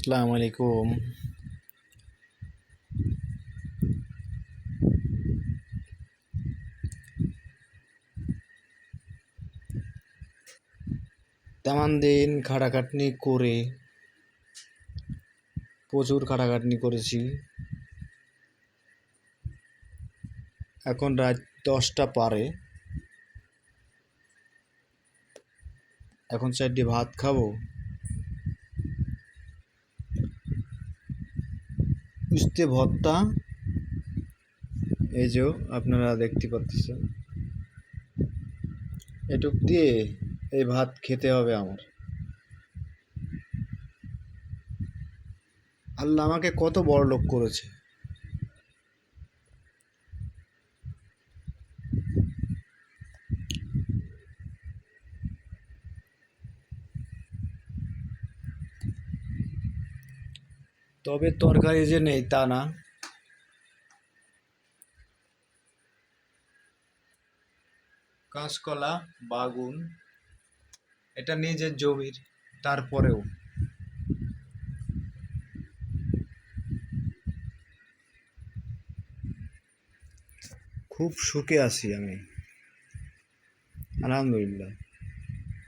আসসালামু আলাইকুম। তেমন দিন খাটাখাটনি করে প্রচুর খাটাখাটনি করেছি। এখন রাত 10টা পারে। এখন 4টে ভাত খাবো। উস্তে ভর্তা, এই যে আপনারা দেখতে পাচ্ছেন, এটুক দিয়ে এই ভাত খেতে হবে আমার। আল্লাহ আমাকে কত বড় লোক করেছে। তবে তরকারি যে নেই তা না। কাঁচকলা, বাগুন, এটা নিজের জমির, তারপরেও খুব সুখে আছি আমি, আলহামদুলিল্লাহ।